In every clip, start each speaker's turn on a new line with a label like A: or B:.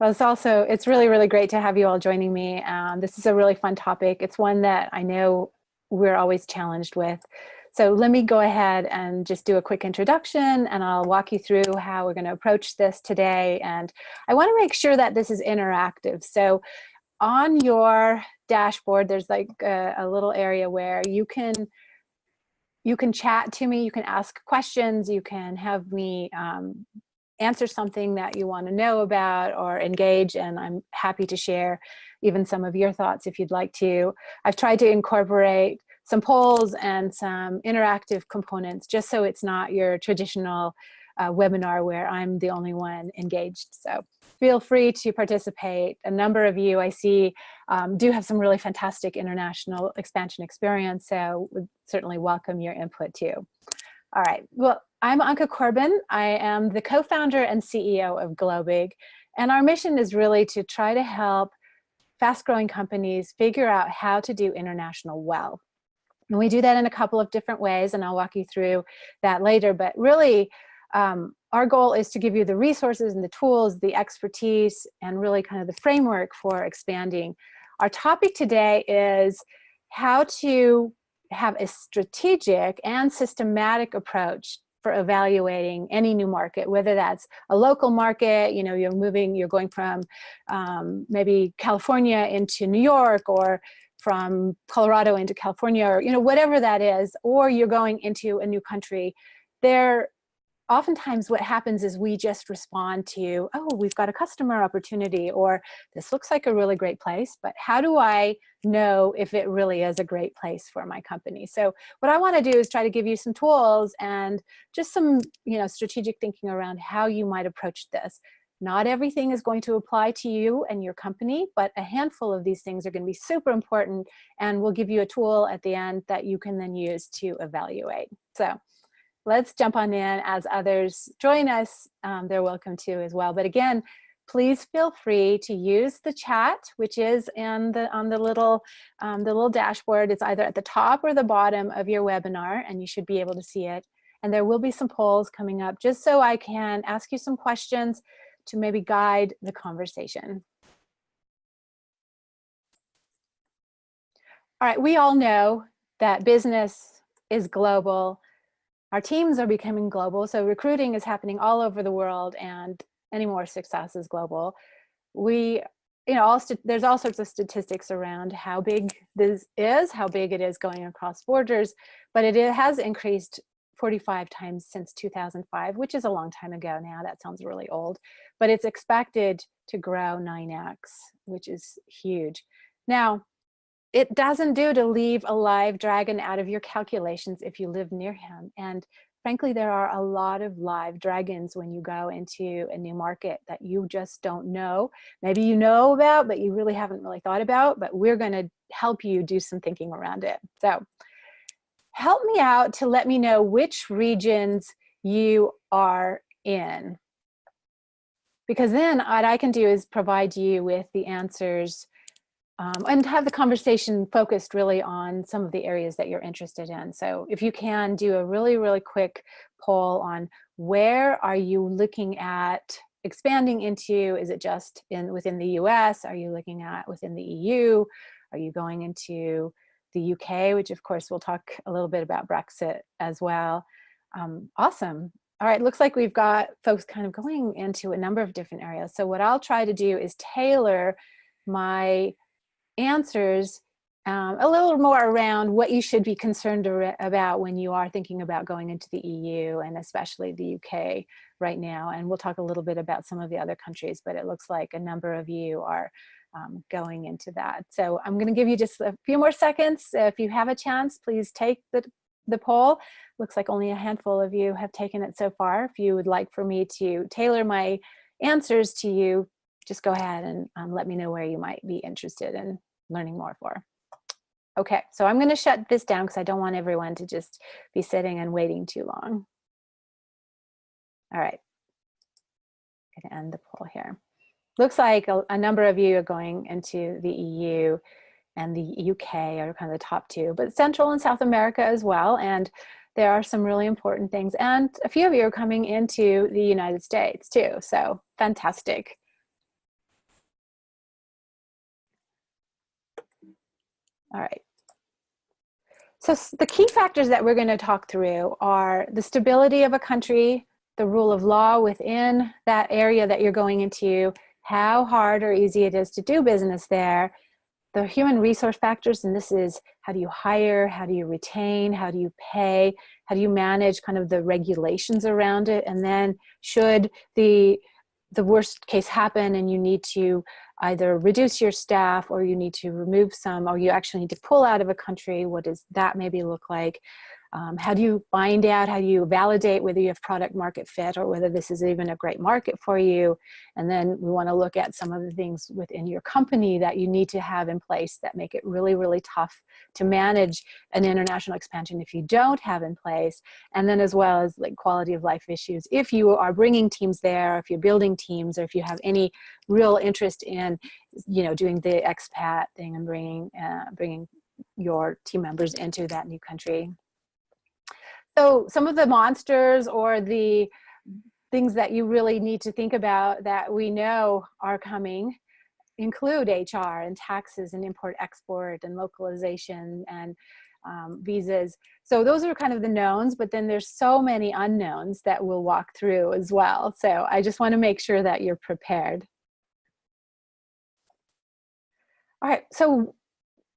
A: Well, it's really, really great to have you all joining me. This is a really fun topic. It's one that I know we're always challenged with. So let me go ahead and just do a quick introduction, and I'll walk you through how we're going to approach this today. And I want to make sure that this is interactive. So on your dashboard, there's like a little area where you can chat to me, you can ask questions, you can have me answer something that you want to know about or engage, and I'm happy to share even some of your thoughts if you'd like to. I've tried to incorporate some polls and some interactive components just so it's not your traditional webinar where I'm the only one engaged. So feel free to participate. A number of you I see do have some really fantastic international expansion experience, so would certainly welcome your input too. All right, well, I'm Anka Corbin. I am the co-founder and CEO of Globig, and our mission is really to try to help fast-growing companies figure out how to do international well. And we do that in a couple of different ways, and I'll walk you through that later, but really our goal is to give you the resources and the tools, the expertise, and really kind of the framework for expanding. Our topic today is how to have a strategic and systematic approach for evaluating any new market, whether that's a local market, you know, you're going from maybe California into New York, or from Colorado into California, or, you know, whatever that is, or you're going into a new country. Oftentimes what happens is we just respond to, oh, we've got a customer opportunity, or this looks like a really great place, but how do I know if it really is a great place for my company? So what I want to do is try to give you some tools and just some, you know, strategic thinking around how you might approach this. Not everything is going to apply to you and your company, but a handful of these things are going to be super important, and we'll give you a tool at the end that you can then use to evaluate. So let's jump on in. As others join us, they're welcome to as well. But again, please feel free to use the chat, which is on the little dashboard. It's either at the top or the bottom of your webinar, and you should be able to see it. And there will be some polls coming up just so I can ask you some questions to maybe guide the conversation. All right, we all know that business is global. Our teams are becoming global, so recruiting is happening all over the world, and any more success is global. There's all sorts of statistics around how big this is, how big it is going across borders, but it has increased 45 times since 2005, which is a long time ago now. That sounds really old, but it's expected to grow 9x, which is huge. Now, it doesn't do to leave a live dragon out of your calculations if you live near him. And frankly, there are a lot of live dragons when you go into a new market that you just don't know. Maybe you know about, but you really haven't really thought about, but we're going to help you do some thinking around it. So help me out to let me know which regions you are in, because then what I can do is provide you with the answers and have the conversation focused really on some of the areas that you're interested in. So if you can do a really, really quick poll on where are you looking at expanding into? Is it just within the US? Are you looking at within the EU? Are you going into the UK, which of course we'll talk a little bit about Brexit as well. Awesome. All right, looks like we've got folks kind of going into a number of different areas. So what I'll try to do is tailor my answers a little more around what you should be concerned about when you are thinking about going into the EU, and especially the UK right now. And we'll talk a little bit about some of the other countries, but it looks like a number of you are going into that. So I'm going to give you just a few more seconds. If you have a chance, please take the poll. Looks like only a handful of you have taken it so far. If you would like for me to tailor my answers to you, just go ahead and let me know where you might be interested in learning more for. Okay, so I'm going to shut this down because I don't want everyone to just be sitting and waiting too long. All right, I'm going to end the poll here. Looks like a number of you are going into the EU, and the UK are kind of the top two, but Central and South America as well. And there are some really important things. And a few of you are coming into the United States too, so fantastic. All right. So the key factors that we're going to talk through are the stability of a country, the rule of law within that area that you're going into, how hard or easy it is to do business there, the human resource factors, and this is how do you hire, how do you retain, how do you pay, how do you manage kind of the regulations around it, and then should the worst case happen and you need to either reduce your staff or you need to remove some, or you actually need to pull out of a country, what does that maybe look like? How do you find out, how do you validate whether you have product market fit or whether this is even a great market for you? And then we want to look at some of the things within your company that you need to have in place that make it really, really tough to manage an international expansion if you don't have in place. And then as well as like quality of life issues. If you are bringing teams there, if you're building teams, or if you have any real interest in, doing the expat thing and bringing your team members into that new country. So some of the monsters or the things that you really need to think about that we know are coming include HR and taxes and import-export and localization and visas. So those are kind of the knowns, but then there's so many unknowns that we'll walk through as well. So I just want to make sure that you're prepared. All right, so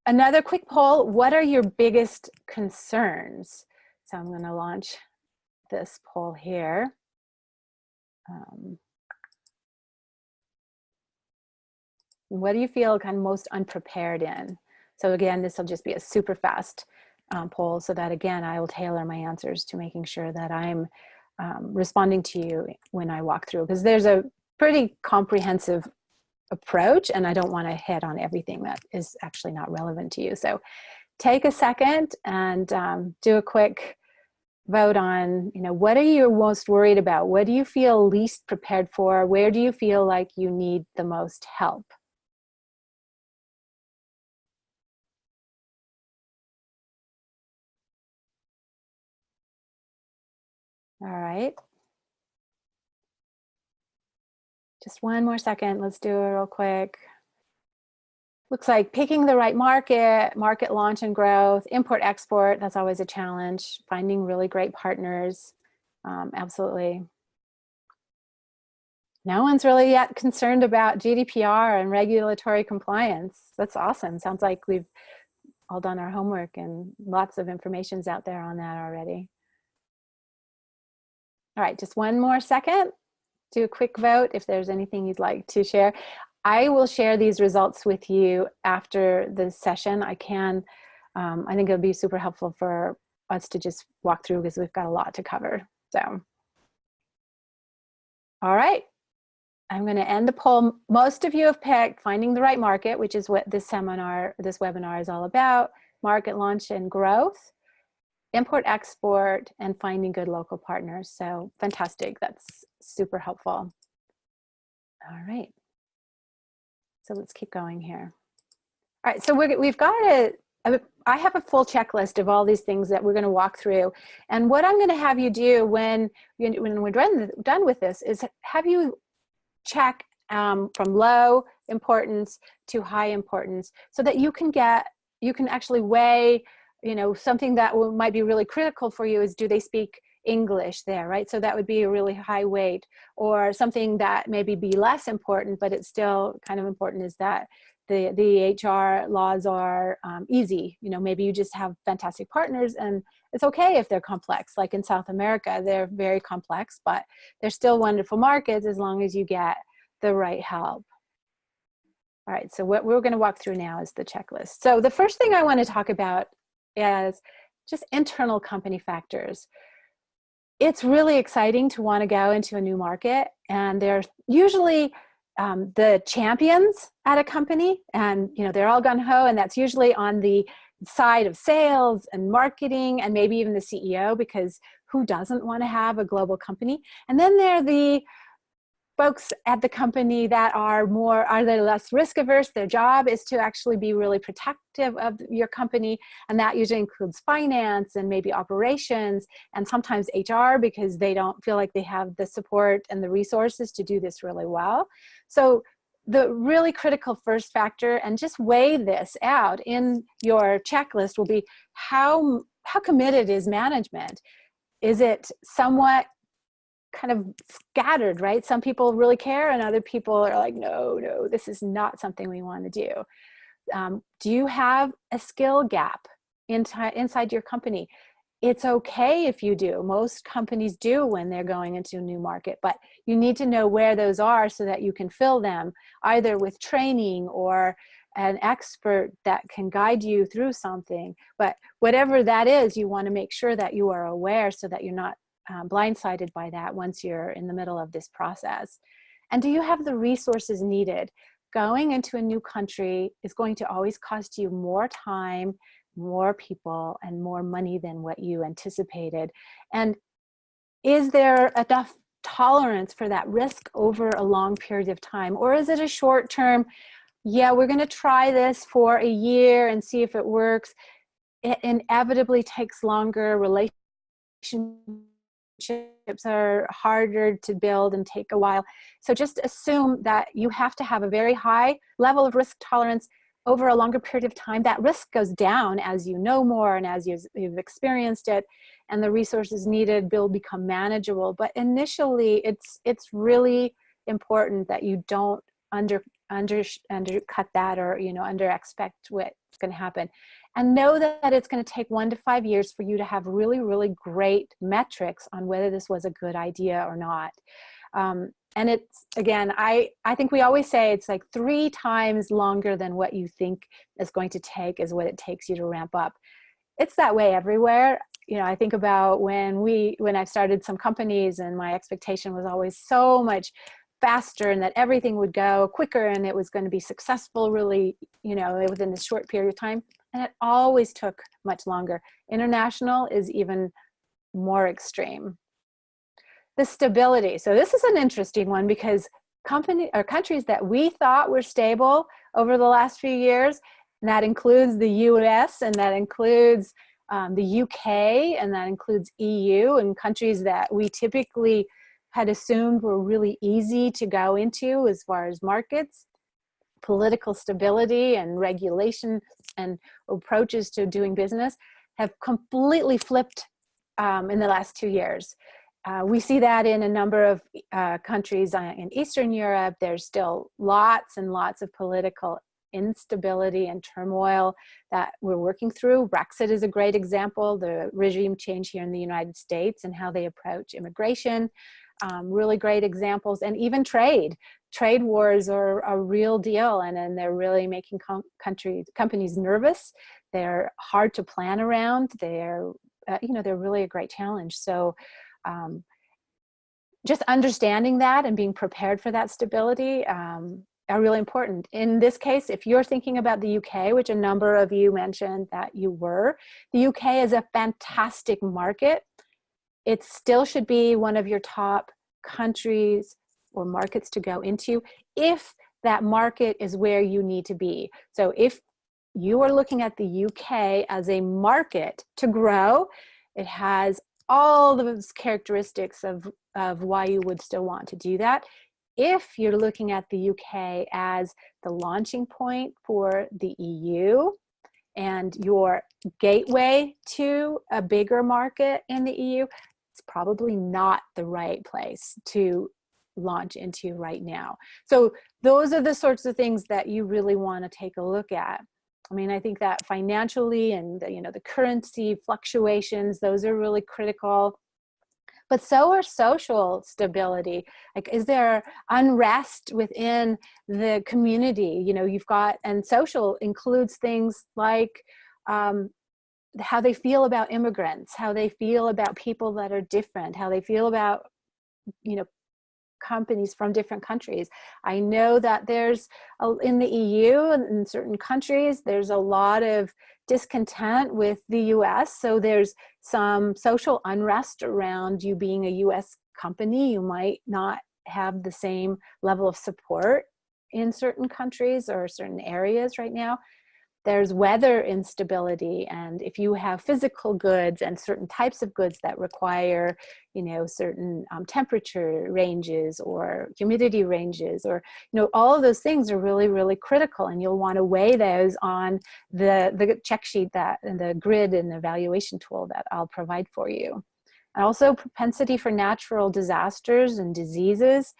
A: another quick poll, what are your biggest concerns? So I'm going to launch this poll here. What do you feel kind of most unprepared in? So again, this will just be a super fast poll so that again, I will tailor my answers to making sure that I'm responding to you when I walk through, because there's a pretty comprehensive approach and I don't want to hit on everything that is actually not relevant to you. So take a second and do a quick vote on, what are you most worried about? What do you feel least prepared for? Where do you feel like you need the most help? All right. Just one more second. Let's do it real quick. Looks like picking the right market launch and growth, import export, that's always a challenge. Finding really great partners, absolutely. No one's really yet concerned about GDPR and regulatory compliance. That's awesome. Sounds like we've all done our homework and lots of information's out there on that already. All right, just one more second. Do a quick vote if there's anything you'd like to share. I will share these results with you after the session. I think it'll be super helpful for us to just walk through because we've got a lot to cover. So, all right, I'm going to end the poll. Most of you have picked finding the right market, which is what this webinar is all about, market launch and growth, import export, and finding good local partners. So fantastic, that's super helpful. All right. So let's keep going here. All right, so we've got I have a full checklist of all these things that we're going to walk through. And what I'm going to have you do when we're done with this is have you check from low importance to high importance so that you can actually weigh, something that might be really critical for you is, do they speak English there, right? So that would be a really high weight. Or something that maybe be less important, but it's still kind of important, is that the HR laws are easy. Maybe you just have fantastic partners and it's okay if they're complex. Like in South America, they're very complex, but they're still wonderful markets as long as you get the right help. All right, so what we're going to walk through now is the checklist. So the first thing I want to talk about is just internal company factors. It's really exciting to want to go into a new market, and there's usually the champions at a company, and they're all gung-ho, and that's usually on the side of sales and marketing and maybe even the CEO, because who doesn't want to have a global company? And then there are the folks at the company that are they less risk averse. Their job is to actually be really protective of your company. And that usually includes finance and maybe operations and sometimes HR, because they don't feel like they have the support and the resources to do this really well. So the really critical first factor, and just weigh this out in your checklist, will be how committed is management? Is it somewhat kind of scattered, right? Some people really care and other people are like, no, this is not something we want to do. Do you have a skill gap inside your company? It's okay if you do. Most companies do when they're going into a new market, but you need to know where those are so that you can fill them either with training or an expert that can guide you through something. But whatever that is, you want to make sure that you are aware so that you're not blindsided by that once you're in the middle of this process. And do you have the resources needed? Going into a new country is going to always cost you more time, more people, and more money than what you anticipated. And is there enough tolerance for that risk over a long period of time? Or is it a short term, yeah, we're going to try this for a year and see if it works? It inevitably takes longer. Relationships are harder to build and take a while. So just assume that you have to have a very high level of risk tolerance over a longer period of time. That risk goes down as you know more and as you've experienced it, and the resources needed will become manageable. But initially, it's really important that you don't undercut that, or under expect what's going to happen. And know that it's going to take 1 to 5 years for you to have really, really great metrics on whether this was a good idea or not. And it's, again, I think we always say it's like 3 times longer than what you think is going to take is what it takes you to ramp up. It's that way everywhere. I think about when I started some companies, and my expectation was always so much faster and that everything would go quicker and it was going to be successful really, within a short period of time. And it always took much longer. International is even more extreme. The stability. So this is an interesting one, because countries that we thought were stable over the last few years, and that includes the US, and that includes the UK, and that includes EU, and countries that we typically had assumed were really easy to go into as far as markets, political stability and regulation and approaches to doing business, have completely flipped in the last 2 years. We see that in a number of countries in Eastern Europe. There's still lots and lots of political instability and turmoil that we're working through. Brexit is a great example. The regime change here in the United States and how they approach immigration, really great examples. And even trade wars are a real deal, and they're really making companies nervous. They're hard to plan around. They're really a great challenge. So just understanding that and being prepared for that stability are really important. In this case, if you're thinking about the UK, which a number of you mentioned that you were, the UK is a fantastic market. It still should be one of your top countries or markets to go into if that market is where you need to be. So if you are looking at the UK as a market to grow, it has all those characteristics of why you would still want to do that. If you're looking at the UK as the launching point for the EU and your gateway to a bigger market in the EU, it's probably not the right place to launch into right now. So those are the sorts of things that you really want to take a look at. I mean, I think that financially and the currency fluctuations, those are really critical. But so are social stability. Like, is there unrest within the community? You've got, and social includes things like how they feel about immigrants, how they feel about people that are different, how they feel about, companies from different countries. I know that there's in the EU and in certain countries, there's a lot of discontent with the US. So there's some social unrest around you being a US company. You might not have the same level of support in certain countries or certain areas right now. there's weather instability, and if you have physical goods and certain types of goods that require, certain temperature ranges or humidity ranges, or all of those things are really, really critical, and you'll want to weigh those on the check sheet and the grid and evaluation tool that I'll provide for you. And also propensity for natural disasters and diseases.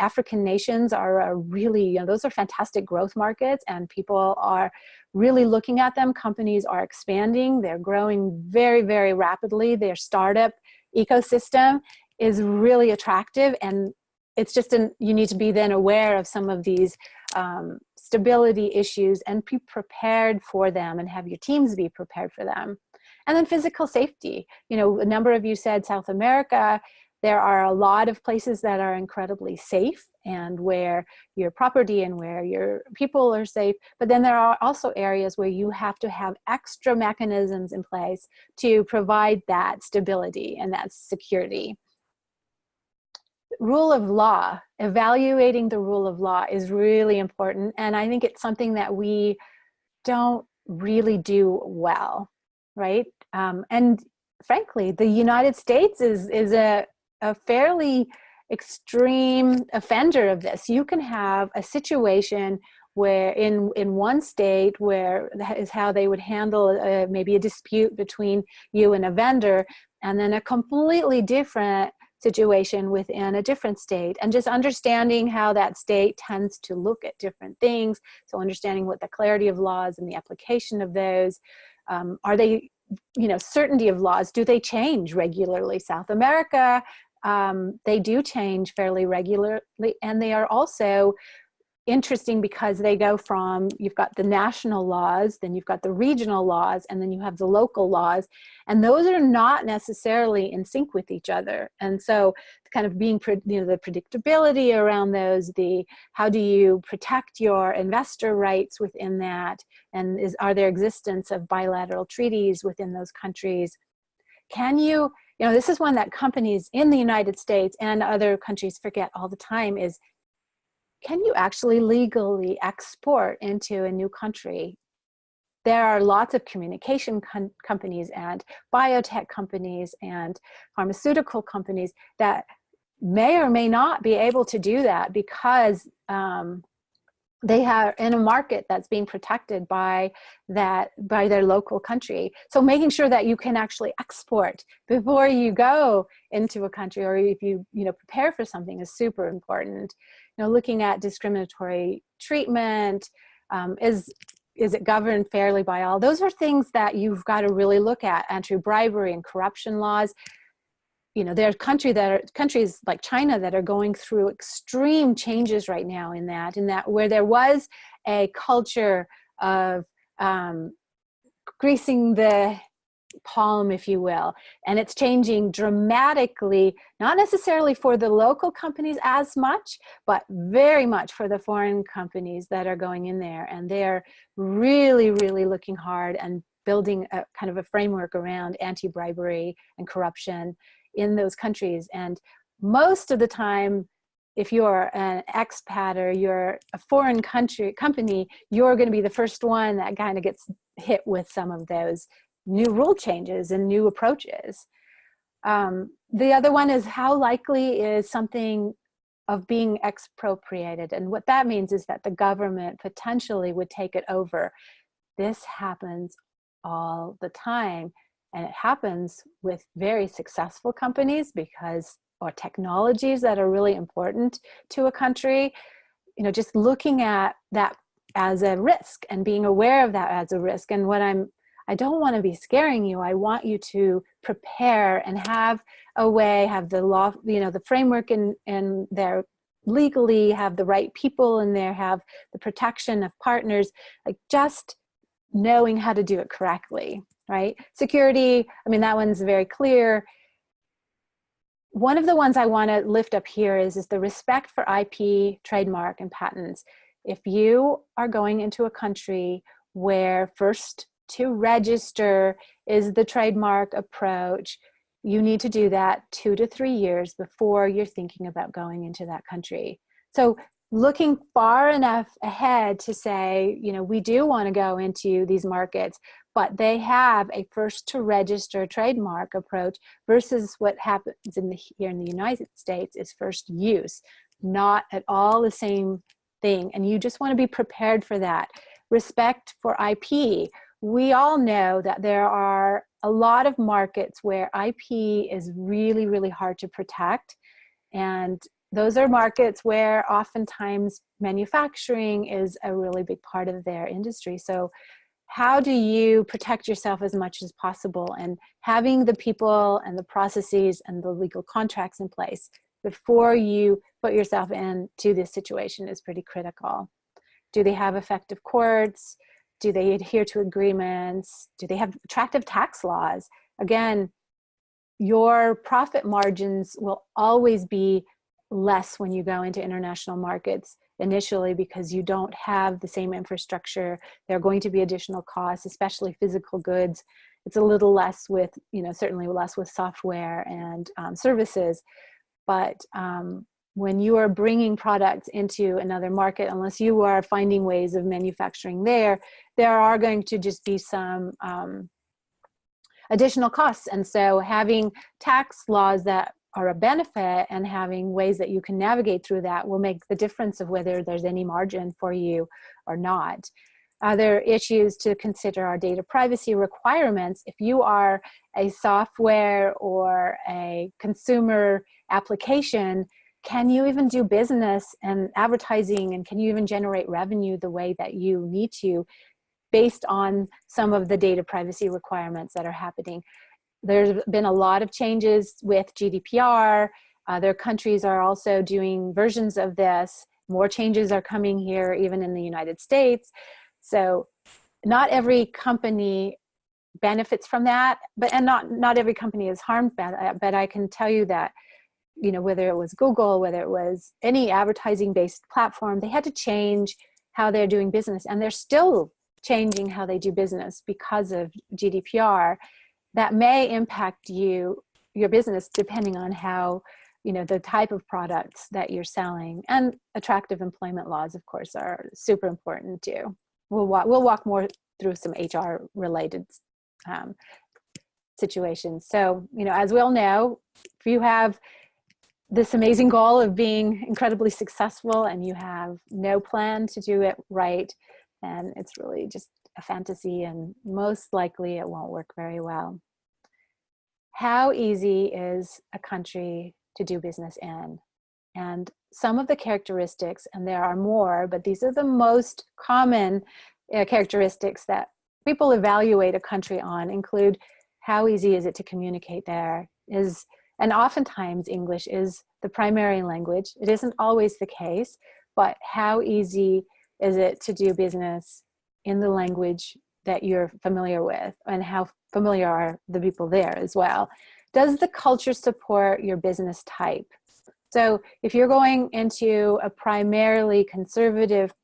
A: African nations are really, those are fantastic growth markets, and people are really looking at them. Companies are expanding. They're growing very, very rapidly. Their startup ecosystem is really attractive, and it's just you need to be then aware of some of these stability issues and be prepared for them, and have your teams be prepared for them. And then physical safety. A number of you said South America. There are a lot of places that are incredibly safe, and where your property and where your people are safe. But then there are also areas where you have to have extra mechanisms in place to provide that stability and that security. Rule of law, evaluating the rule of law is really important. And I think it's something that we don't really do well. Right? And frankly, the United States is a fairly extreme offender of this. You can have a situation where in one state where that is how they would handle maybe a dispute between you and a vendor, and then a completely different situation within a different state, and just understanding how that state tends to look at different things. So understanding what the clarity of laws and the application of those. Are they, certainty of laws, do they change regularly? South America, they do change fairly regularly, and they are also interesting because they go from, you've got the national laws, then you've got the regional laws, and then you have the local laws, and those are not necessarily in sync with each other. And so kind of being, the predictability around those, how do you protect your investor rights within that, and are there existence of bilateral treaties within those countries? Can you, this is one that companies in the United States and other countries forget all the time, is can you actually legally export into a new country? There are lots of communication companies and biotech companies and pharmaceutical companies that may or may not be able to do that because they are in a market that's being protected by their local country. So making sure that you can actually export before you go into a country, or if you prepare for something, is super important. Looking at discriminatory treatment, is it governed fairly by all? Those are things that you've got to really look at. Anti-bribery and corruption laws. There are countries like China that are going through extreme changes right now in that where there was a culture of greasing the palm, if you will, and it's changing dramatically, not necessarily for the local companies as much, but very much for the foreign companies that are going in there, and they're really, really looking hard and building a kind of a framework around anti-bribery and corruption in those countries. And most of the time, if you're an expat or you're a foreign company, you're going to be the first one that kind of gets hit with some of those new rule changes and new approaches. The other one is, how likely is something of being expropriated? And what that means is that the government potentially would take it over. This happens all the time. And it happens with very successful companies or technologies that are really important to a country. Just looking at that as a risk and being aware of that as a risk. And I don't want to be scaring you. I want you to prepare and have a way, have the law, the framework in there legally, have the right people in there, have the protection of partners, like just knowing how to do it correctly. Right? Security, that one's very clear. One of the ones I want to lift up here is the respect for IP, trademark, and patents. If you are going into a country where first to register is the trademark approach, you need to do that 2 to 3 years before you're thinking about going into that country. So looking far enough ahead to say, you know, we do want to go into these markets, but they have a first to register trademark approach versus what happens here in the United States is first use, not at all the same thing. And you just want to be prepared for that. Respect for IP. We all know that there are a lot of markets where IP is really, really hard to protect. And those are markets where oftentimes manufacturing is a really big part of their industry. So how do you protect yourself as much as possible? And having the people and the processes and the legal contracts in place before you put yourself into this situation is pretty critical. Do they have effective courts? Do they adhere to agreements? Do they have attractive tax laws? Again, your profit margins will always be less when you go into international markets initially because you don't have the same infrastructure. There are going to be additional costs, especially physical goods. It's a little less with, you know, certainly less with software and services. But when you are bringing products into another market, unless you are finding ways of manufacturing there are going to just be some additional costs. And so having tax laws that are a benefit and having ways that you can navigate through that will make the difference of whether there's any margin for you or not. Other issues to consider are data privacy requirements. If you are a software or a consumer application, can you even do business and advertising, and can you even generate revenue the way that you need to based on some of the data privacy requirements that are happening? There's been a lot of changes with GDPR. Other countries are also doing versions of this. More changes are coming here, even in the United States. So not every company benefits from that, and not every company is harmed by that. But I can tell you that, you know, whether it was Google, whether it was any advertising-based platform, they had to change how they're doing business, and they're still changing how they do business because of GDPR. That may impact your business depending on how, you know, the type of products that you're selling. And attractive employment laws, of course, are super important too. We'll walk more through some HR related situations. So, you know, as we all know, if you have this amazing goal of being incredibly successful and you have no plan to do it right, then it's really just a fantasy, and most likely it won't work very well. How easy is a country to do business in? And some of the characteristics, and there are more, but these are the most common characteristics that people evaluate a country on, include how easy is it to communicate there? And oftentimes English is the primary language. It isn't always the case, but how easy is it to do business in the language that you're familiar with, and how familiar are the people there as well? Does the culture support your business type? So if you're going into a primarily conservative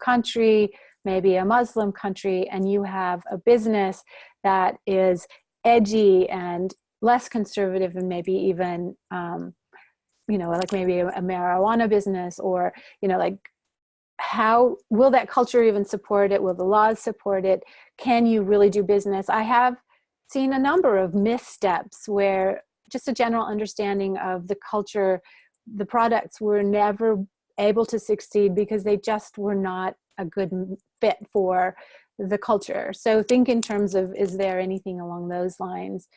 A: country, maybe a Muslim country, and you have a business that is edgy and less conservative, and maybe even, you know, like maybe a marijuana business, or, you know, like, how will that culture even support it? Will the laws support it? Can you really do business? I have seen a number of missteps where just a general understanding of the culture, the products were never able to succeed because they just were not a good fit for the culture. So think in terms of, is there anything along those lines?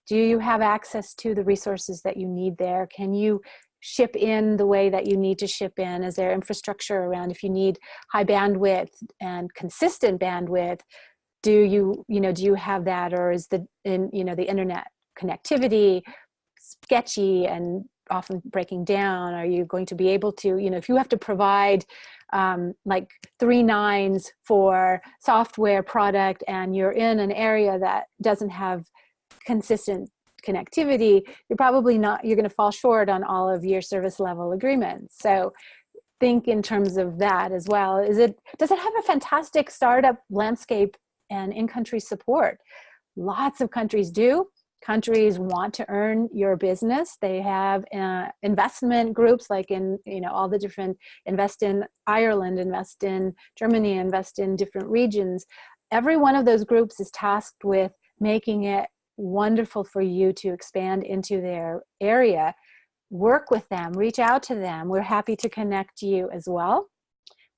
A: Do you have access to the resources that you need there? Can you ship in the way that you need to ship in? Is there infrastructure around if you need high bandwidth and consistent bandwidth? Do you have that, or is the internet connectivity sketchy and often breaking down? Are you going to be able to, you know, if you have to provide like 3 nines for software product and you're in an area that doesn't have consistent connectivity, you're going to fall short on all of your service level agreements. So think in terms of that as well. Does it have a fantastic startup landscape and in-country support? Lots of countries do. countries want to earn your business. They have investment groups like in, all the different, invest in Ireland, invest in Germany, invest in different regions. Every one of those groups is tasked with making it wonderful for you to expand into their area. Work with them, reach out to them. We're happy to connect you as well.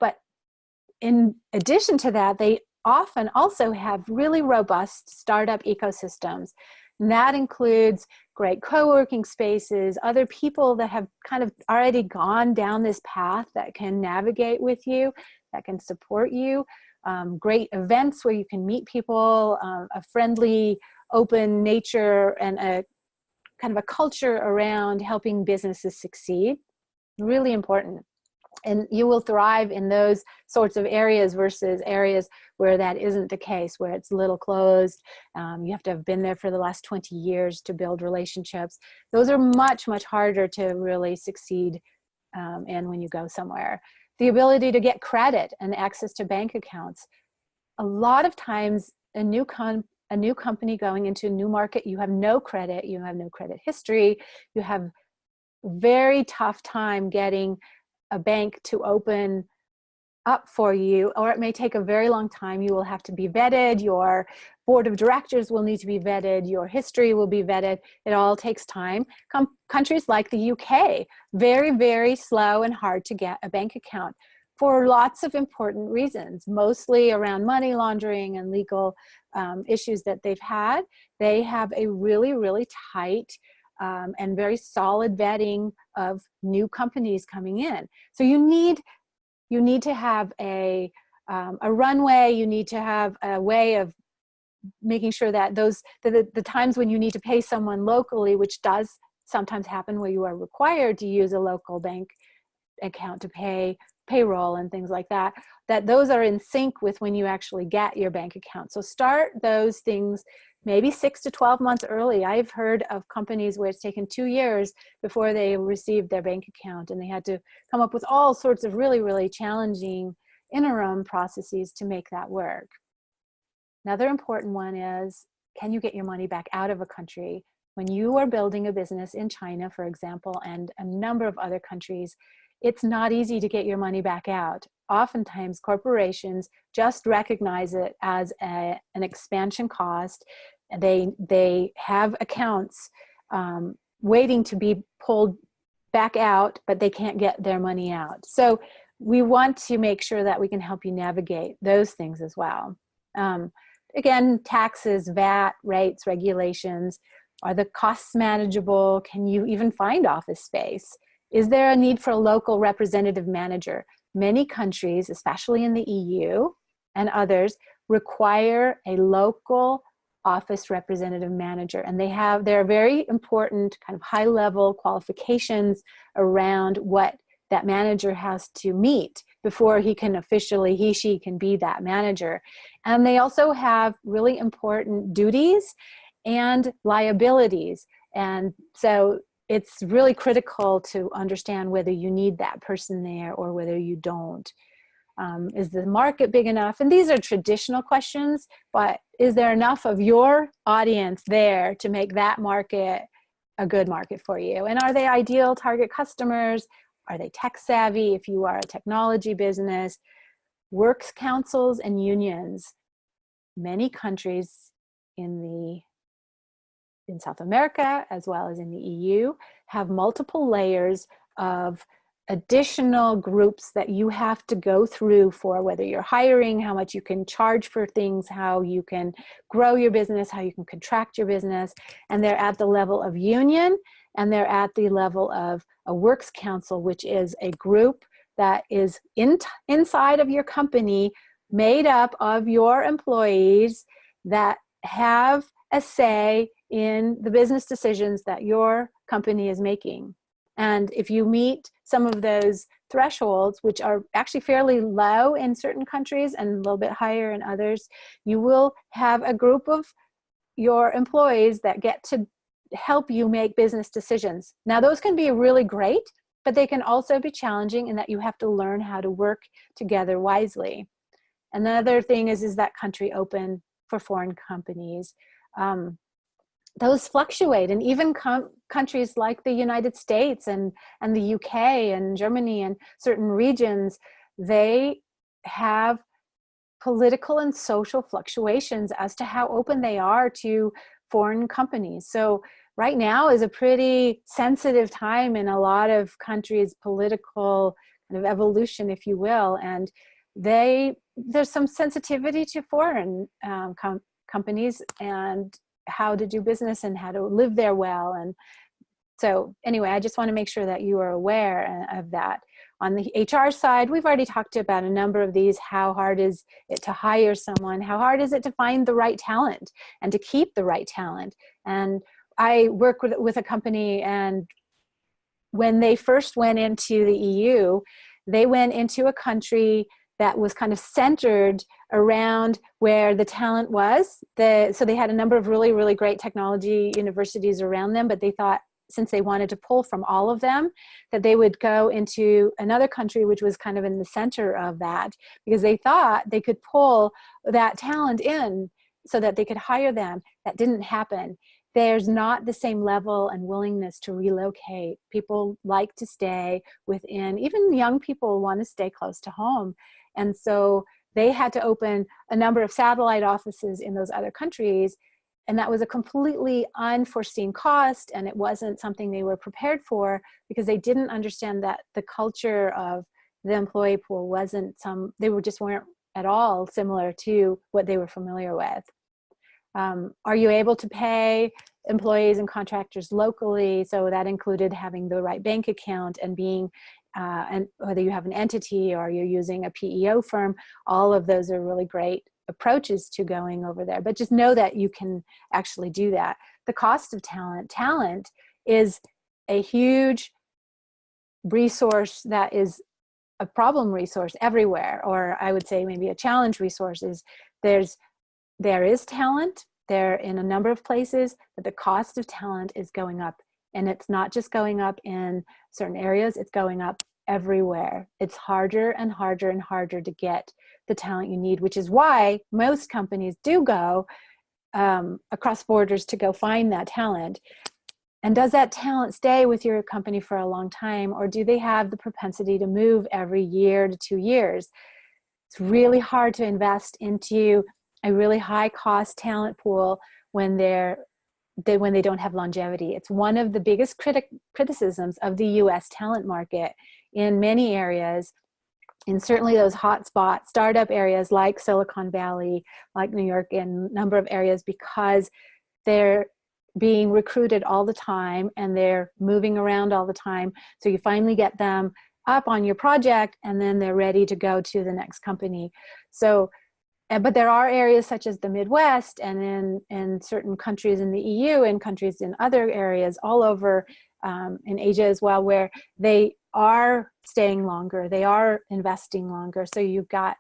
A: But in addition to that, they often also have really robust startup ecosystems. And that includes great co-working spaces, other people that have kind of already gone down this path that can navigate with you, that can support you. Great events where you can meet people, a friendly, open nature, and a kind of a culture around helping businesses succeed. Really important. And you will thrive in those sorts of areas versus areas where that isn't the case, where it's a little closed. You have to have been there for the last 20 years to build relationships. Those are much, much harder to really succeed in when you go somewhere. The ability to get credit and access to bank accounts. A lot of times, a new company going into a new market, you have no credit, you have no credit history, you have very tough time getting a bank to open up for you, or it may take a very long time. You will have to be vetted. Your board of directors will need to be vetted. Your history will be vetted. It all takes time. Countries like the UK, very, very slow and hard to get a bank account for lots of important reasons, mostly around money laundering and legal issues that they've had. They have a really, really tight and very solid vetting of new companies coming in. So you need to have a runway. You need to have a way of making sure that the times when you need to pay someone locally, which does sometimes happen where you are required to use a local bank account to pay payroll and things like that, that those are in sync with when you actually get your bank account. So start those things maybe 6 to 12 months early. I've heard of companies where it's taken 2 years before they received their bank account, and they had to come up with all sorts of really, really challenging interim processes to make that work. Another important one is, can you get your money back out of a country? When you are building a business in China, for example, and a number of other countries, it's not easy to get your money back out. Oftentimes, corporations just recognize it as an expansion cost. They have accounts waiting to be pulled back out, but they can't get their money out. So we want to make sure that we can help you navigate those things as well. Again, taxes, VAT, rates, regulations. Are the costs manageable? Can you even find office space? Is there a need for a local representative manager? Many countries, especially in the EU and others, require a local office representative manager, and there are very important kind of high-level qualifications around what that manager has to meet before he she can be that manager. And they also have really important duties and liabilities. And so it's really critical to understand whether you need that person there or whether you don't. Is the market big enough? And these are traditional questions, but is there enough of your audience there to make that market a good market for you? And are they ideal target customers? Are they tech savvy if you are a technology business? Works councils and unions. Many countries in South America, as well as in the EU, have multiple layers of additional groups that you have to go through for whether you're hiring, how much you can charge for things, how you can grow your business, how you can contract your business. And they're at the level of union, and they're at the level of a works council, which is a group that is inside of your company, made up of your employees that have a say in the business decisions that your company is making. And if you meet some of those thresholds, which are actually fairly low in certain countries and a little bit higher in others, you will have a group of your employees that get to help you make business decisions. Now, those can be really great, but they can also be challenging in that you have to learn how to work together wisely. Another thing is that country open for foreign companies? those fluctuate. And even countries like the United States and the UK and Germany and certain regions, they have political and social fluctuations as to how open they are to foreign companies. So right now is a pretty sensitive time in a lot of countries' political kind of evolution, if you will. And there's some sensitivity to foreign companies and how to do business and how to live there well. And so anyway, I just want to make sure that you are aware of that. On the HR side, we've already talked about a number of these. How hard is it to hire someone? How hard is it to find the right talent and to keep the right talent? And I work with a company, and when they first went into the EU, they went into a country that was kind of centered around where the talent was. So they had a number of really, really great technology universities around them, but they thought, since they wanted to pull from all of them, that they would go into another country which was kind of in the center of that, because they thought they could pull that talent in so that they could hire them. That didn't happen. There's not the same level and willingness to relocate. People like to stay within, even young people want to stay close to home. And so they had to open a number of satellite offices in those other countries. And that was a completely unforeseen cost, and it wasn't something they were prepared for, because they didn't understand that the culture of the employee pool they just weren't at all similar to what they were familiar with. Are you able to pay employees and contractors locally? So that included having the right bank account and being, and whether you have an entity or you're using a PEO firm, all of those are really great approaches to going over there. But just know that you can actually do that. The cost of talent is a huge resource that is a problem resource everywhere, or I would say maybe a challenge resource. Is there is talent there in a number of places, but the cost of talent is going up. And it's not just going up in certain areas, it's going up everywhere. It's harder and harder and harder to get the talent you need, which is why most companies do go across borders to go find that talent. And does that talent stay with your company for a long time, or do they have the propensity to move every year to 2 years? It's really hard to invest into a really high cost talent pool when they don't have longevity. It's one of the biggest criticisms of the US talent market in many areas, and certainly those hotspot startup areas like Silicon Valley, like New York, and a number of areas, because they're being recruited all the time and they're moving around all the time. So you finally get them up on your project and then they're ready to go to the next company. So, but there are areas such as the Midwest and in certain countries in the EU and countries in other areas all over in Asia as well, where they are staying longer, they are investing longer. So you've got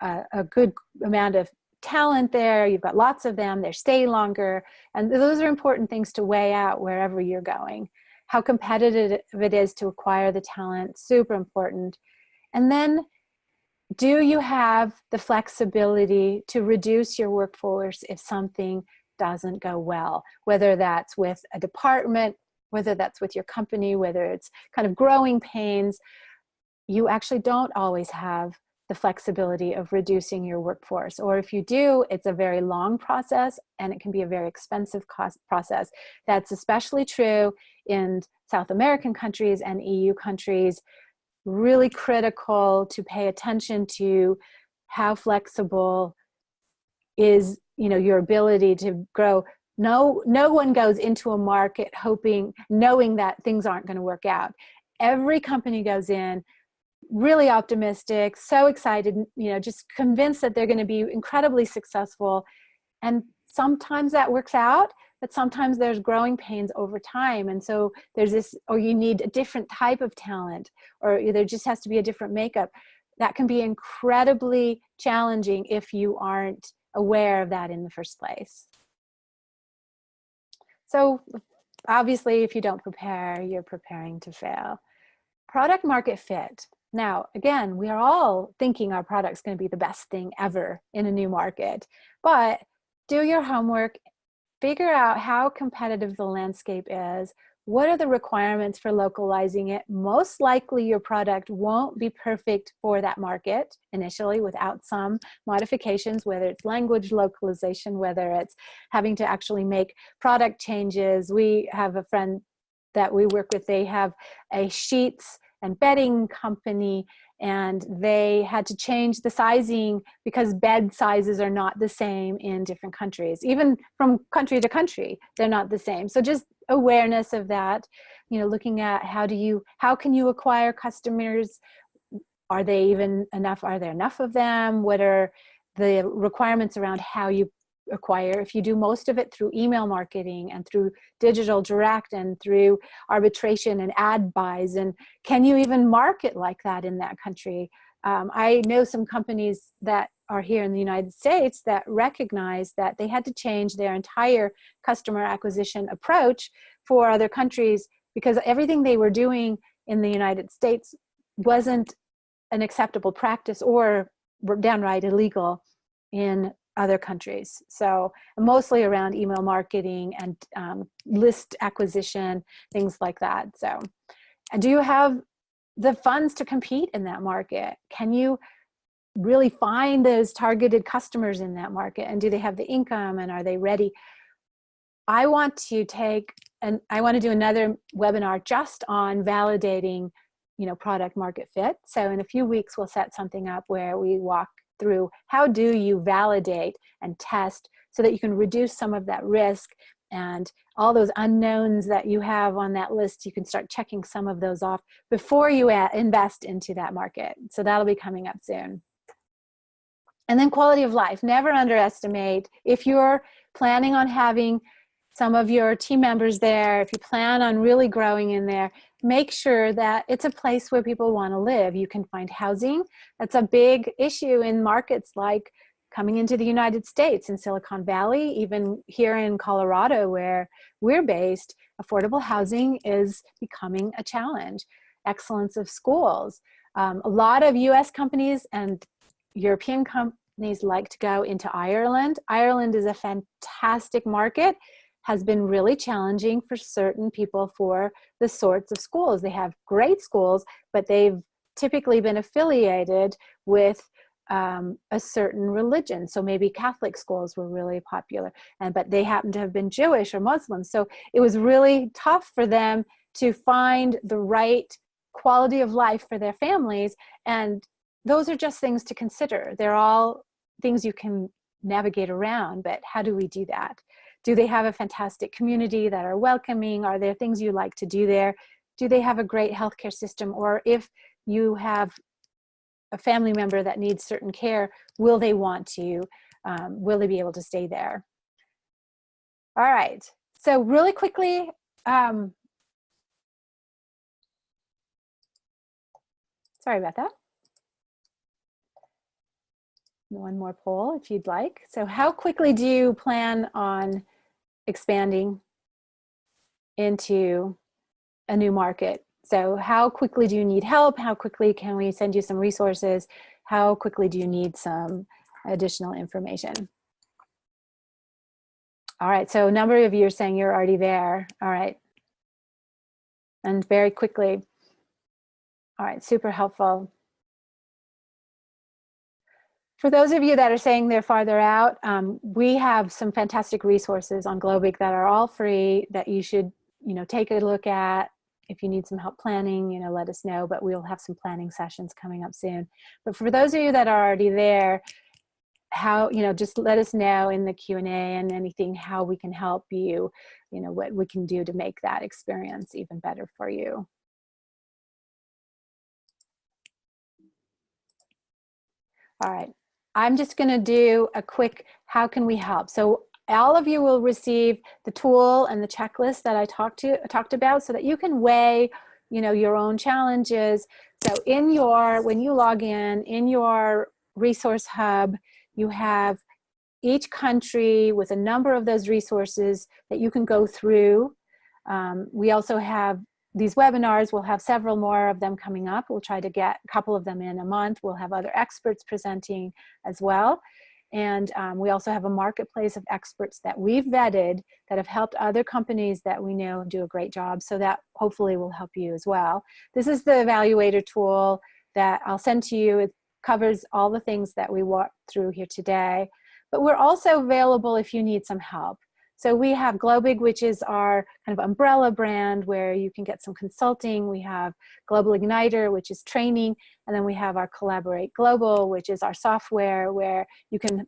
A: a good amount of talent there, you've got lots of them, they stay longer. And those are important things to weigh out wherever you're going. How competitive it is to acquire the talent, super important. And then, do you have the flexibility to reduce your workforce if something doesn't go well? Whether that's with a department, whether that's with your company, whether it's kind of growing pains, you actually don't always have the flexibility of reducing your workforce. Or if you do, it's a very long process and it can be a very expensive process. That's especially true in South American countries and EU countries. Really critical to pay attention to how flexible is, your ability to grow. No one goes into a market knowing that things aren't going to work out. Every company goes in really optimistic, so excited, just convinced that they're going to be incredibly successful. And sometimes that works out, but sometimes there's growing pains over time. And so there's this, or you need a different type of talent, or there just has to be a different makeup. That can be incredibly challenging if you aren't aware of that in the first place. So obviously, if you don't prepare, you're preparing to fail. Product market fit. Now, again, we are all thinking our product's going to be the best thing ever in a new market, but do your homework figure out how competitive the landscape is. What are the requirements for localizing it? Most likely your product won't be perfect for that market initially without some modifications, whether it's language localization, whether it's having to actually make product changes. We have a friend that we work with, they have a sheets and bedding company, and they had to change the sizing because bed sizes are not the same in different countries. Even from country to country, they're not the same. So just awareness of that, you know, looking at how can you acquire customers? Are they even enough? Are there enough of them? What are the requirements around how you acquire? If you do most of it through email marketing and through digital direct and through arbitration and ad buys, and can you even market like that in that country? I know some companies that are here in the United States that recognize that they had to change their entire customer acquisition approach for other countries because everything they were doing in the United States wasn't an acceptable practice or downright illegal in other countries. So mostly around email marketing and list acquisition, things like that. So, and do you have the funds to compete in that market? Can you really find those targeted customers in that market? And do they have the income, and are they ready? I want to do another webinar just on validating, you know, product market fit. So in a few weeks, we'll set something up where we walk through how do you validate and test so that you can reduce some of that risk, and all those unknowns that you have on that list, you can start checking some of those off before you invest into that market. So that'll be coming up soon. And then quality of life. Never underestimate. If you're planning on having some of your team members there, if you plan on really growing in there, make sure that it's a place where people want to live. You can find housing. That's a big issue in markets like coming into the United States, in Silicon Valley, even here in Colorado where we're based, affordable housing is becoming a challenge. Excellence of schools. A lot of US companies and European companies like to go into Ireland. Ireland is a fantastic market, has been really challenging for certain people for the sorts of schools. They have great schools, but they've typically been affiliated with a certain religion. So maybe Catholic schools were really popular, but they happen to have been Jewish or Muslim. So it was really tough for them to find the right quality of life for their families. And those are just things to consider. They're all things you can navigate around, but how do we do that? Do they have a fantastic community that are welcoming? Are there things you like to do there? Do they have a great healthcare system? Or if you have a family member that needs certain care, will they want to, will they be able to stay there? All right, so really quickly, sorry about that. One more poll if you'd like. So how quickly do you plan on expanding into a new market? So how quickly do you need help? How quickly can we send you some resources? How quickly do you need some additional information? All right, so a number of you are saying you're already there. All right, and very quickly. All right, super helpful. For those of you that are saying they're farther out, we have some fantastic resources on Globig that are all free that you should, you know, take a look at. If you need some help planning, you know, let us know, but we'll have some planning sessions coming up soon. But for those of you that are already there, how, you know, just let us know in the Q&A and anything, how we can help you, you know, what we can do to make that experience even better for you. All right. I'm just going to do a quick, how can we help? So all of you will receive the tool and the checklist that I talked about so that you can weigh, you know, your own challenges. So in your, when you log in your resource hub, you have each country with a number of those resources that you can go through. We also have these webinars. We'll have several more of them coming up. We'll try to get a couple of them in a month. We'll have other experts presenting as well. And we also have a marketplace of experts that we've vetted that have helped other companies that we know do a great job. So that hopefully will help you as well. This is the evaluator tool that I'll send to you. It covers all the things that we walked through here today. But we're also available if you need some help. So we have Globig, which is our kind of umbrella brand where you can get some consulting. We have Global Igniter, which is training. And then we have our Collaborate Global, which is our software where you can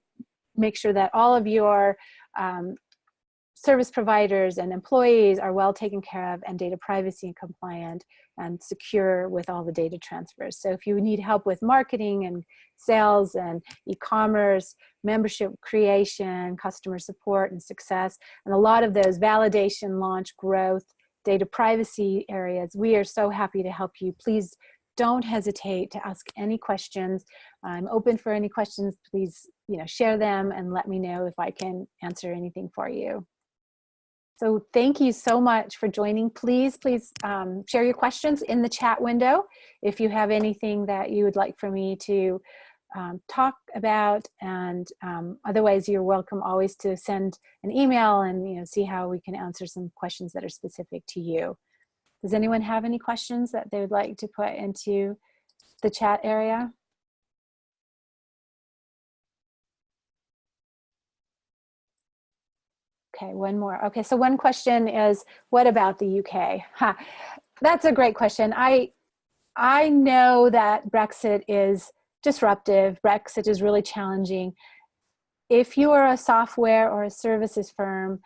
A: make sure that all of your service providers and employees are well taken care of and data privacy compliant and secure with all the data transfers. So if you need help with marketing and sales and e-commerce, membership creation, customer support and success, and a lot of those validation, launch, growth, data privacy areas, we are so happy to help you. Please don't hesitate to ask any questions. I'm open for any questions. Please, share them and let me know if I can answer anything for you. So thank you so much for joining. Please share your questions in the chat window if you have anything that you would like for me to talk about. And otherwise, you're welcome always to send an email and see how we can answer some questions that are specific to you. Does anyone have any questions that they would like to put into the chat area? Okay, one more. Okay, so one question is, what about the UK? That's a great question. I know that Brexit is disruptive. Brexit is really challenging. If you are a software or a services firm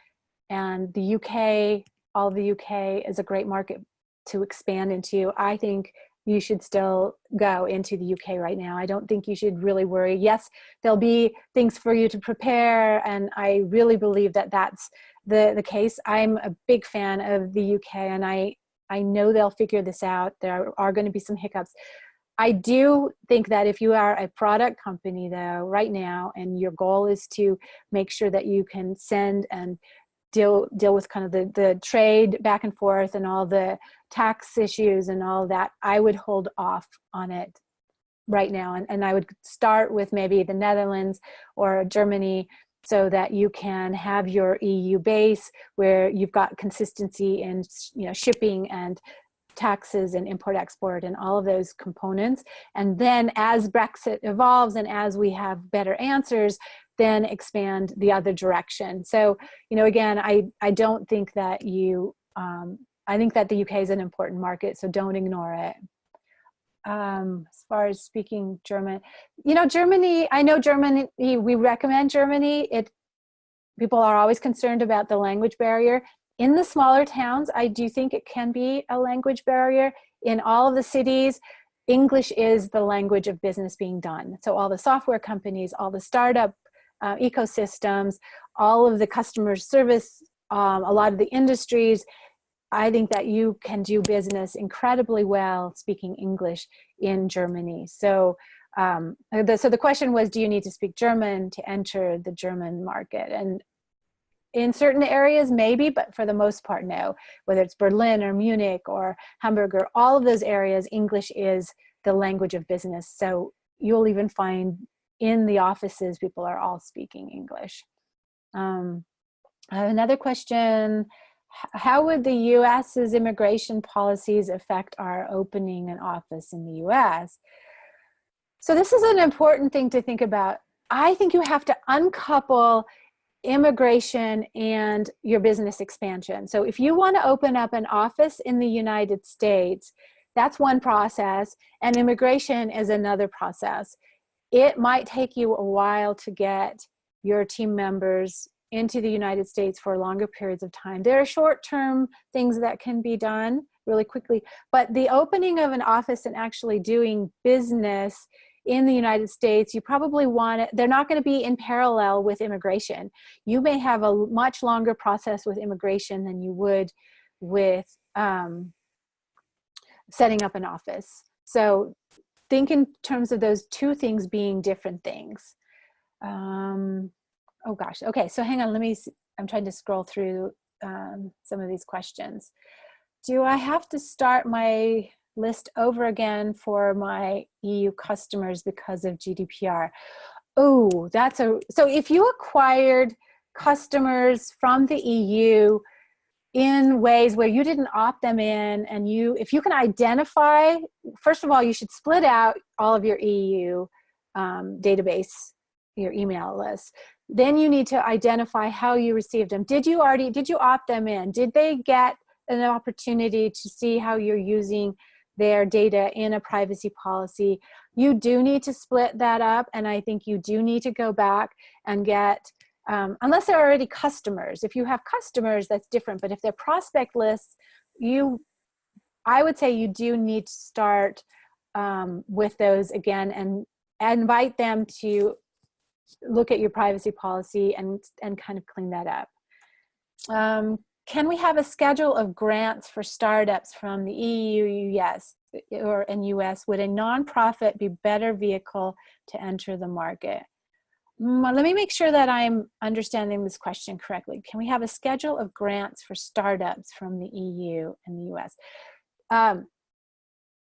A: and the UK, all of the UK is a great market to expand into, I think you should still go into the UK right now. I don't think you should really worry. Yes, there'll be things for you to prepare, and I really believe that that's the case. I'm a big fan of the UK, and I know they'll figure this out. There are going to be some hiccups. I do think that if you are a product company, though, right now, and your goal is to make sure that you can send and deal with kind of the trade back and forth and all the tax issues and all that, I would hold off on it right now. And I would start with maybe the Netherlands or Germany so that you can have your EU base where you've got consistency in shipping and taxes and import-export and all of those components. And then as Brexit evolves and as we have better answers, then expand the other direction. So, again, I don't think that I think that the UK is an important market, so don't ignore it. As far as speaking German, Germany, I know Germany, we recommend Germany. People are always concerned about the language barrier. In the smaller towns, I do think it can be a language barrier. In all of the cities, English is the language of business being done. So all the software companies, all the startup ecosystems, all of the customer service, a lot of the industries, I think that you can do business incredibly well speaking English in Germany. So, the question was, do you need to speak German to enter the German market? And in certain areas, maybe, but for the most part, no. Whether it's Berlin or Munich or Hamburg or all of those areas, English is the language of business. So you'll even find in the offices, people are all speaking English. I have another question. How would the US's immigration policies affect our opening an office in the US? So this is an important thing to think about. I think you have to uncouple immigration and your business expansion. So if you want to open up an office in the United States, that's one process, and immigration is another process. It might take you a while to get your team members into the United States for longer periods of time. There are short-term things that can be done really quickly, but the opening of an office and actually doing business in the United States, you probably want it, they're not going to be in parallel with immigration. You may have a much longer process with immigration than you would with setting up an office. So think in terms of those two things being different things. Oh gosh, okay, so hang on, I'm trying to scroll through some of these questions. Do I have to start my list over again for my EU customers because of GDPR? Oh, so if you acquired customers from the EU in ways where you didn't opt them in, and if you can identify, first of all, you should split out all of your EU database, your email list. Then you need to identify how you received them. Did you opt them in? Did they get an opportunity to see how you're using their data in a privacy policy? You do need to split that up, and I think you do need to go back and get, unless they're already customers. If you have customers, that's different, but if they're prospect lists, I would say you do need to start with those again and invite them to look at your privacy policy and kind of clean that up. Can we have a schedule of grants for startups from the EU, US, and US? Would a nonprofit be better vehicle to enter the market? Let me make sure that I'm understanding this question correctly. Can we have a schedule of grants for startups from the EU and the US?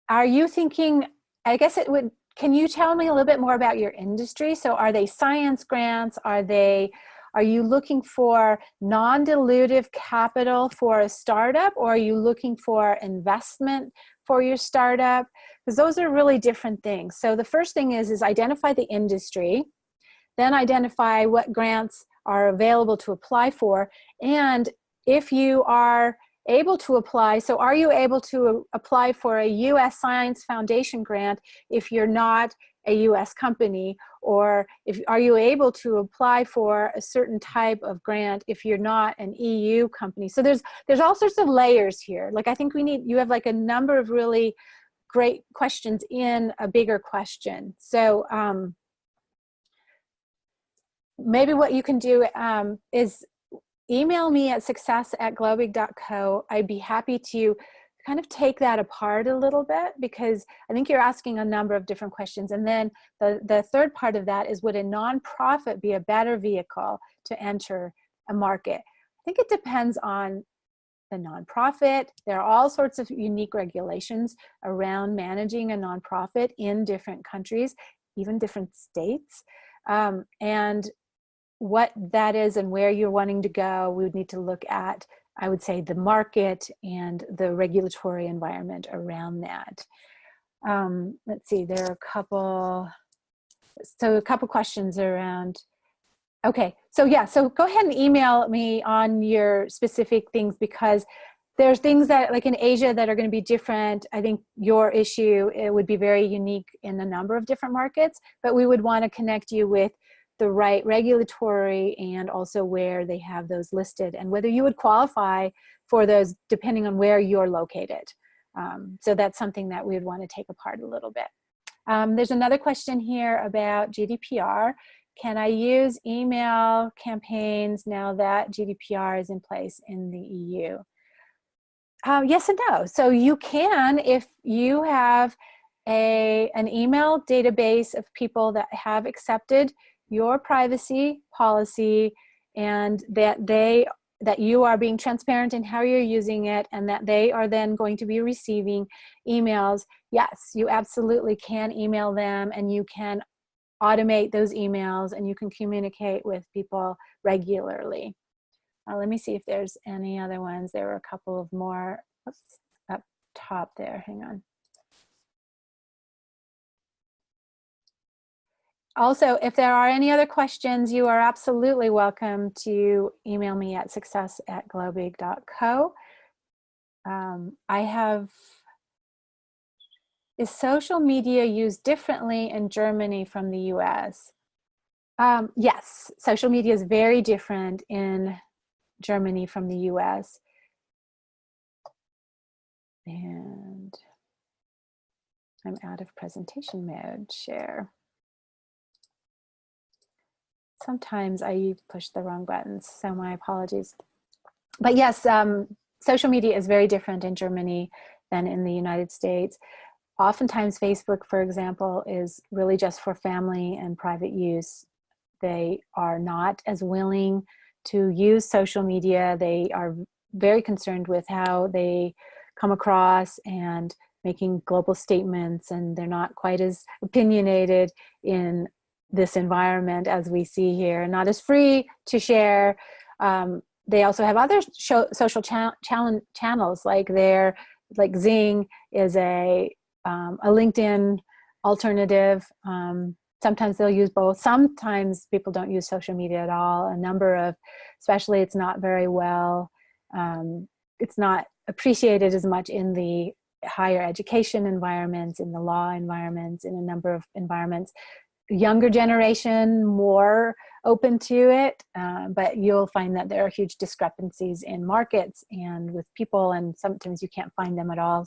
A: Are you thinking, I guess it would, can you tell me a little bit more about your industry? So are they science grants? Are you looking for non-dilutive capital for a startup, or are you looking for investment for your startup? Because those are really different things. So the first thing is identify the industry, then identify what grants are available to apply for. And if you are able to apply, so are you able to apply for a US Science Foundation grant if you're not a US company? Or are you able to apply for a certain type of grant if you're not an EU company? So there's all sorts of layers here. Like, I think you have like a number of really great questions in a bigger question. So maybe what you can do is email me at success@globig.co. I'd be happy to kind of take that apart a little bit, because I think you're asking a number of different questions. And then the third part of that is, would a nonprofit be a better vehicle to enter a market? I think it depends on the nonprofit. There are all sorts of unique regulations around managing a nonprofit in different countries, even different states. And what that is and where you're wanting to go, we would need to look at, I would say, the market and the regulatory environment around that. Let's see, there are a couple questions around. Okay, so yeah, so go ahead and email me on your specific things, because there's things that, like in Asia, that are going to be different. I think your issue, it would be very unique in a number of different markets, but we would want to connect you with the right regulatory and also where they have those listed, and whether you would qualify for those depending on where you're located. So that's something that we would want to take apart a little bit. There's another question here about GDPR. Can I use email campaigns now that GDPR is in place in the EU? Yes and no. So you can, if you have an email database of people that have accepted your privacy policy, and that you are being transparent in how you're using it, and that they are then going to be receiving emails. Yes, you absolutely can email them, and you can automate those emails, and you can communicate with people regularly. Let me see if there's any other ones. There were a couple of more up top there. Hang on. Also, if there are any other questions, you are absolutely welcome to email me at success@globig.co. Is social media used differently in Germany from the US? Yes, social media is very different in Germany from the US. And I'm out of presentation mode, share. Sometimes I push the wrong buttons, so my apologies. But yes, social media is very different in Germany than in the United States. Oftentimes Facebook, for example, is really just for family and private use. They are not as willing to use social media. They are very concerned with how they come across and making global statements, and they're not quite as opinionated in this environment as we see here, not as free to share. They also have other social channels, like Zing is a LinkedIn alternative. Sometimes they'll use both. Sometimes people don't use social media at all. A number of, especially it's not very well, it's not appreciated as much in the higher education environments, in the law environments, in a number of environments. Younger generation more open to it, but you'll find that there are huge discrepancies in markets and with people, and sometimes you can't find them at all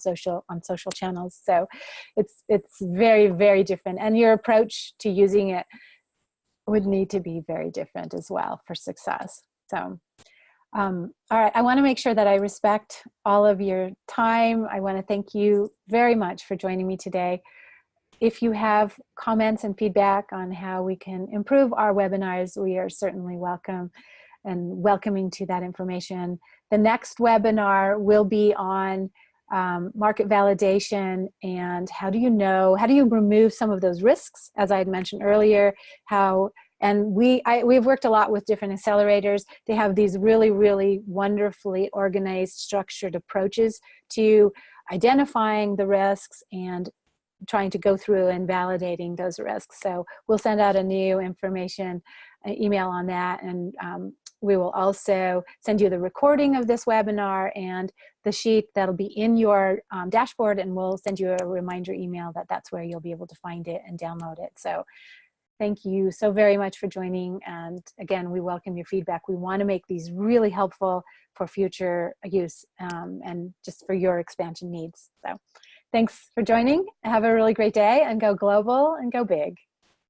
A: on social channels. So it's very, very different, and your approach to using it would need to be very different as well for success. So all right, I want to make sure that I respect all of your time. I want to thank you very much for joining me today. If you have comments and feedback on how we can improve our webinars, we are certainly welcoming to that information. The next webinar will be on market validation and how do you remove some of those risks, as I had mentioned earlier, we've worked a lot with different accelerators. They have these really, really wonderfully organized, structured approaches to identifying the risks and trying to go through and validating those risks. So we'll send out a new email on that, and we will also send you the recording of this webinar and the sheet that'll be in your dashboard, and we'll send you a reminder email that's where you'll be able to find it and download it. So thank you so very much for joining, and again, we welcome your feedback. We want to make these really helpful for future use and just for your expansion needs. So thanks for joining. Have a really great day, and go global and go big.